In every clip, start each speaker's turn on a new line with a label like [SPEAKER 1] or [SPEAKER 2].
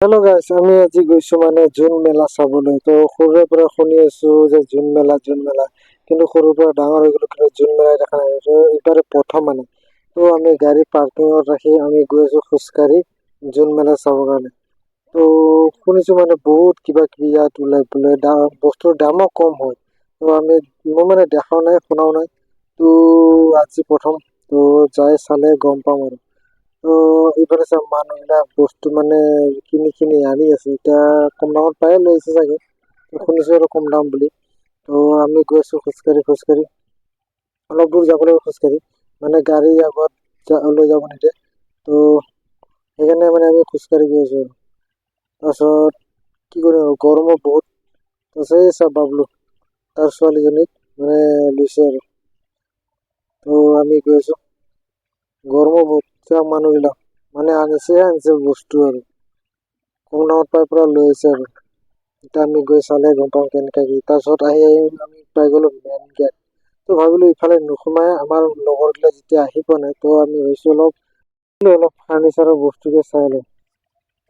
[SPEAKER 1] Hello' গাইছ, আমি আজি গৈছো মানে জুন মেলা চাবলৈ। তো সৰুৰে পৰা শুনি আছো যে জুন মেলা কিন্তু সৰুৰ পৰা ডাঙৰ হৈ গলো, কিন্তু জুন মেলা দেখা নাই। তো এইবাৰে প্ৰথম মানে। তো আমি গাড়ী পাৰ্কিঙত ৰাখি আমি গৈ আছো খোজকাঢ়ি জুন মেলা চাবৰ কাৰণে। তো শুনিছো মানে বহুত কিবা কিবি ইয়াত ওলাই বোলে, বস্তুৰ দামো কম হয়। তো মই মানে দেখাও নাই, শুনাও নাই। তো আজি প্ৰথম, তো যাই চালে গম পাম আৰু। তো এইফালে চব মানুহবিলাক বস্তু মানে কিনি কিনি আনি আছে। এতিয়া কম দামত পায়ে লৈ আছে চাগে। তো শুনিছো আৰু কম দাম বুলি। তো আমি গৈ আছো খোজকাঢ়ি অলপ দূৰ যাব লাগিব খোজকাঢ়ি। মানে গাড়ী আগত লৈ যাব নিদিয়ে। তো সেইকাৰণে মানে আমি খোজকাঢ়ি গৈ আছো আৰু। তাৰপাছত কি কৰিম আৰু, গৰমো বহুত। তাৰপাছত এই চব বাবলু তাৰ ছোৱালীজনীক মানে লৈছে আৰু। তো আমি গৈ আছো, গৰমো বহুত। চব মানুহবিলাক মানে আনিছে বস্তু আৰু কম দামত পাই পুৰা লৈ আহিছে আৰু। এতিয়া আমি গৈ চালে গম পাম কেনেকে কি। তাৰপিছত আমি পাই গলো মেইন গেট। তো ভাবিলো ইফালে নোসোমাই, আমাৰ লগৰ বিলাক যেতিয়া আহি পোৱা নাই, তো আমি ভাবিছো অলপ ফাৰ্নিচাৰৰ বস্তুকে চাই লওঁ।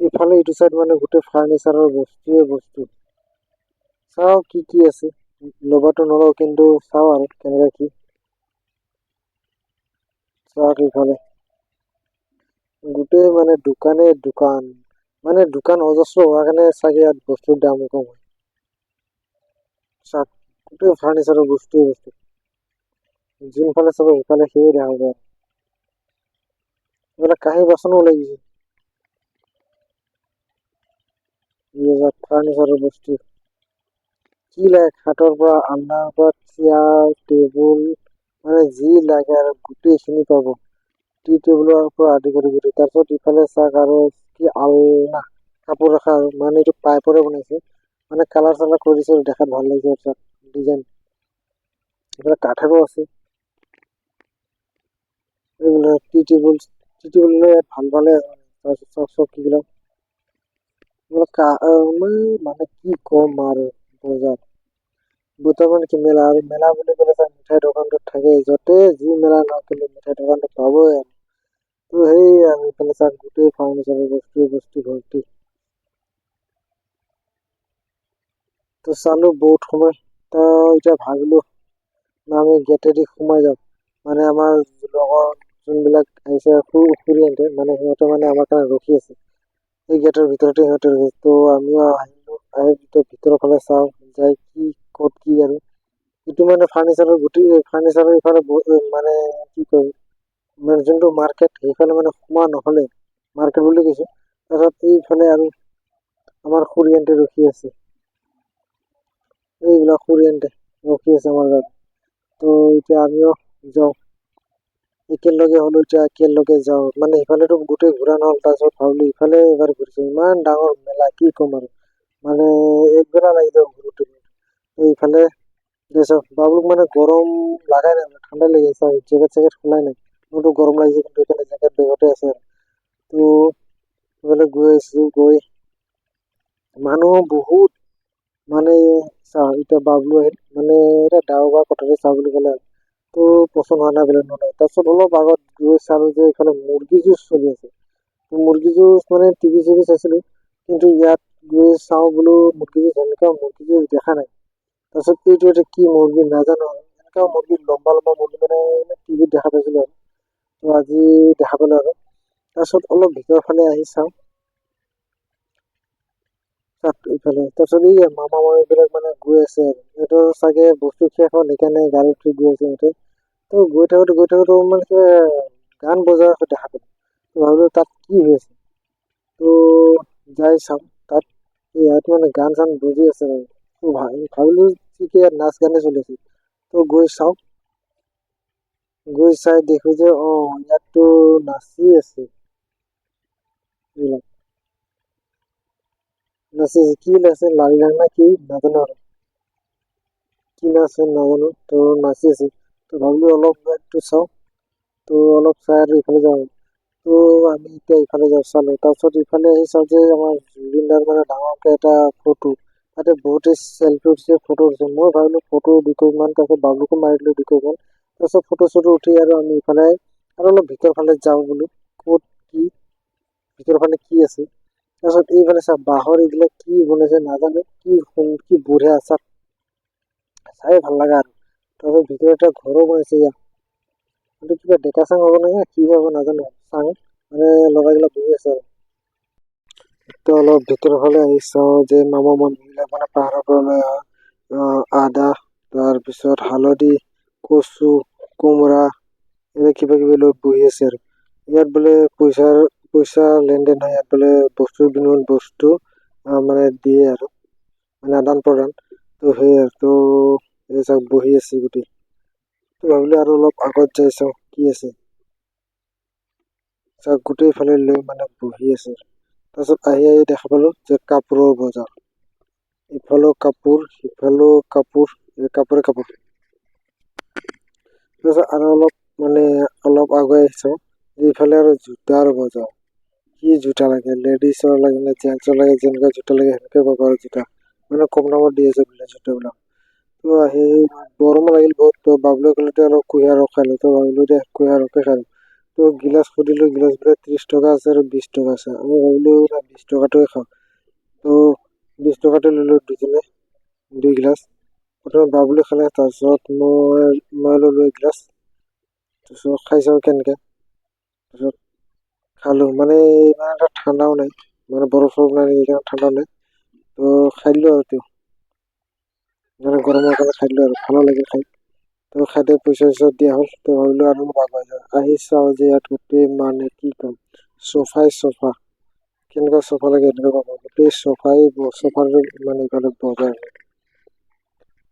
[SPEAKER 1] ইফালে ইটো চাইড মানে গোটেই ফাৰ্নিচাৰৰ বস্তুৱে বস্তু। চাও কি কি আছে, ল'বাতো নলওঁ কিন্তু চাও আৰু কেনেকে কি। চাওক ইফালে গোটেই মানে দোকানে দোকান। মানে দোকান অজস্ৰ হোৱাৰ কাৰণে চাগে ইয়াত বস্তুৰ দাম কম হয়। চাওক গোটেই ফাৰ্নিচাৰৰ বস্তুৱে বস্তু। যোনফালে চাব সেইফালে সেয়ে দেখা যায়। এইফালে কাঁহী বাচনো ওলাই গৈছে। ফাৰ্নিচাৰৰ বস্তু কি লাগে, খাটৰ পৰা আলনাৰ পৰা চেয়াৰ টেবুল, মানে যি লাগে আৰু গোটেইখিনি পাব। টি টেবুলৰ পৰা আদি কৰি গোটেই। তাৰপিছত ইফালে চাওক আৰু কি আলনা, কাপোৰ ৰখা আৰু মানে এইটো পাইপৰে বনাইছে। মানে কালাৰ চালাৰ কৰিছে, দেখাত ভাল লাগিছে আৰু ডিজাইন। এইফালে কাঠৰো আছে। এইবিলাক টি টেবুল ভাল ভালে আছে। তাৰপিছত চকীবিলাক মানে কি কম আৰু বজাৰ। বৰ্তমান কি মেলা, আৰু মেলা বুলি ক'লে তাত মিঠাই দোকানটো থাকেই। য'তে যি মেলা নহওক কিন্তু মিঠাই দোকানটো পাবই আৰু। তো সেই আৰু এইফালে চাওক গোটেই ফাৰ্নিচাৰৰ বস্তু ভৰ্তি। তো চালো বহুত সময়। তো এতিয়া ভাবিলো আমি গেটেদি সোমাই যাম। মানে আমাৰ লগৰ যোনবিলাক আহিছে খুৰীহঁতে, মানে সিহঁতে মানে আমাৰ কাৰণে ৰখি আছে। এই গেটৰ ভিতৰতে সিহঁতে ৰখি। তো আমিও আহিলো, আহি ভিতৰৰ ফালে চাওঁ যাই কি ক'ত কি আৰু। এইটো মানে ফাৰ্নিচাৰৰ গোটেই ফাৰ্নিচাৰৰ ইফালে মানে কি কয়, মানে যোনটো মাৰ্কেট সেইফালে মানে সোমোৱা নহলে, মাৰ্কেট বুলি কৈছো। তাৰপিছত এইফালে আৰু আমাৰ খুৰীহঁতে ৰখি আছে। এইবিলাক খুৰীহঁতে ৰখি আছে আমাৰ গাত। তো এতিয়া আমিও যাওঁ। একেলগে হলো এতিয়া একেলগে যাওঁ। মানে ইফালেতো গোটেই ঘূৰা নহল, তাৰপিছত ভাবিলো ইফালে এবাৰ ঘূৰিছো। ইমান ডাঙৰ মেলা কি ক'ম আৰু, মানে একবেলা লাগি যাব ঘূৰোতে। তো ইফালে বাবুক মানে গৰম লাগাই নাই, মানে ঠাণ্ডাই লাগি আছে। জেকেট চেকেট খোলাই নাই। মোৰতো গৰম লাগিছে, কিন্তু এইফালে জেকেট বেগতে আছে আৰু। তো এইফালে গৈ আছো, গৈ মানুহ বহুত। মানে চাওঁ এতিয়া বাবলু আহিল, মানে এতিয়া ডাঙৰ কথাটো চাওঁ বুলি ক'লে আৰু। তো পচন্দ হোৱা নাই বোলে নলয়। তাৰপিছত অলপ আগত গৈ চালো যে এইফালে মুৰ্গী যুঁজ চলি আছে। মুৰ্গী যুঁজ মানে টিভি চিভি চাইছিলো, কিন্তু ইয়াত গৈ চাওঁ বোলো মুৰ্গী যুঁজ, এনেকুৱা মুৰ্গী যুঁজ দেখা নাই। তাৰপিছত এইটো এটা কি মুৰ্গী নাজানো আৰু, এনেকুৱা মুৰ্গী লম্বা লম্বা মুৰ্গী মানে টিভিত দেখা পাইছিলো আৰু। তো আজি দেখা পালো আৰু। তাৰপিছত অলপ ভিতৰৰ ফালে আহি চাওঁ ইফালে। তাৰপিছত এই মামা মামী বিলাক মানে গৈ আছে আৰু। সিহঁতৰ চাগে বস্তু শেষ হ'ল, সেইকাৰণে গাড়ীত উঠি গৈ আছে সিহঁতে। তো গৈ থাকোতে মানে কিবা গান বজা দেখা পালো। তো ভাবিলো তাত কি হৈ আছে। তো যাই চাওঁ তাত। ইয়াত মানে গান চান বজি আছে আৰু। তো ভাবিলো কি ইয়াত নাচ গানে চলি আছে। তো গৈ চাওঁ, গৈ চাই দেখো যে ইয়াততো নাচি আছে। এইবিলাক নাচি আছে, কি নাচে লালি না কি নাজানো আৰু। কি নাচে নাজানো, তো নাচি আছে। তো ভাবিলো অলপ একটু চাওঁ। তো অলপ চাই আৰু ইফালে যাওঁ। তো আমি এতিয়া ইফালে যাওঁ চালো। তাৰপিছত ইফালে আহি চাওঁ যে আমাৰ জুবিন দাৰ মানে ডাঙৰকে এটা ফটো। তাতে বহুতে চেল্ফি উঠিছে, ফটো উঠিছে। মই ভাবিলো ফটো 2 কপি মান, তাৰপিছত বাবলুকো মাৰি দিলো 2 কপি মান। তাৰপিছত ফটো চটো উঠি আৰু আমি ইফালে আৰু অলপ ভিতৰ ফালে যাওঁ বোলো, ক'ত কি ভিতৰ ফালে কি আছে। তাৰপিছত এইফালে চা বাঁহৰ এইবিলাক কি বনাইছে নাজানো, কি বঢ়িয়া আচাৰ, চাই ভাল লগা আৰু। তাৰপিছত ভিতৰত এটা ঘৰো বনাইছে ইয়াত, কিন্তু কিবা ডেকা চাং হ'ব নহয়, কি হ'ব নাজানো, চাং মানে লগাগিলা বহি আছে আৰু। তো অলপ ভিতৰৰ ফালে আহি চাওঁ যে মামা মানুহবিলাক মানে পাহাৰৰ পৰা লৈ অহা আদা, তাৰপিছত হালধি, কচু, কোমৰা, এনে কিবা কিবি লৈ বহি আছে আৰু। ইয়াত বোলে পইচা লেনদেন হয়, ইয়াত বোলে বস্তুৰ বিনিময়ত বস্তু মানে দিয়ে আৰু, মানে আদান প্ৰদান। তো সেই আৰু তো এই চব বহি আছে গোটেই। তো ভাবিলো আৰু অলপ আগত যাই চাওঁ কি আছে, চাওক গোটেই ফালে লৈ মানে বহি আছে। তাৰপিছত আহি দেখা পালো যে কাপোৰৰ বজাৰ, ইফালেও কাপোৰ সিফালেও কাপোৰ, কাপোৰে কাপোৰ। তাৰপিছত আৰু অলপ আগুৱাই আহিছো, এইফালে আৰু জোতাৰ বজাৰ, কি জোতা লাগে, লেডিছৰ লাগে নে জেন্টছৰ লাগে, যেনেকুৱা জোতা লাগে সেনেকে পাবা আৰু জোতা, মানে কম দামত দি আছে বোলে জোতাবিলাক। তো আহি গৰমো লাগিল বহুত, তো বাবুলে ক'লে আৰু কুঁহিয়াৰ ৰস খাই লো, তো ভাবিলো দে কুঁহিয়াৰ ৰসে খাই লো। তো গিলাচ সুধিলো, গিলাচ বোলে 30 টকা আছে আৰু 20 টকা আছে, আমি ভাবিলো না 20 টকাটোৱে খাওঁ। তো 20 টকাটো ললো দুজনে, 2 গিলাচ। প্ৰথমে বাবুলে খালে, তাৰপিছত মই ললো এগিলাচ, তাৰপিছত খাই চাওঁ কেনেকে। তাৰপিছত খালো, মানে ইমান এটা ঠাণ্ডাও নাই, মানে বৰফ চৰফ নাই সেইকাৰণে ঠাণ্ডা নাই। তো খাই দিলো আৰু তেওঁ, মানে গৰমৰ কাৰণে খাই দিলো আৰু ভালো লাগিল খাই। তো খাইতে পইচা চইচা দিয়া হ'ল, তো ভাবিলো আৰু অলপ আগুৱাই যাওঁ। আহি চাওঁ যে ইয়াত গোটেই মানে কি কম, চফাই চফা, কেনেকুৱা চফা লাগে এনেকুৱা পাব, গোটেই চফাৰ মানে ইফালে বজাৰ,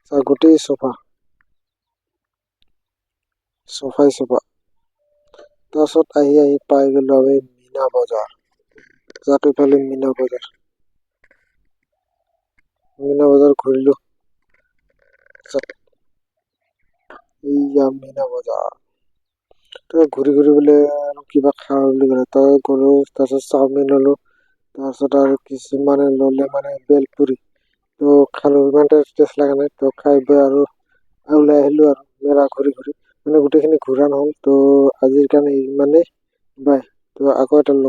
[SPEAKER 1] চাওঁ গোটেই চফাই চফা। তাৰপিছত আহি পাই গলো আমি মীনা বজাৰ, যাক ইফালে মীনা বজাৰ ঘূৰিলো। এইয়া মীনা বজাৰ, তো ঘূৰি ঘূৰি বোলে আৰু কিবা খাওঁ বুলি ক'লে, তই গ'লো, তাৰপিছত চাওমিন ললো, তাৰপিছত আৰু কিছুমানে ললে মানে বেলপুৰি, তো খালো, ইমান টেষ্ট লগা নাই, তো খাই বৈ আৰু ওলাই আহিলো আৰু মেলা ঘূৰি ঘূৰি, মানে গোটেইখিনি ঘূৰা নহল। তো আজিৰ কাৰণে ইমানেই, বাই। তো আকৌ এটা লগ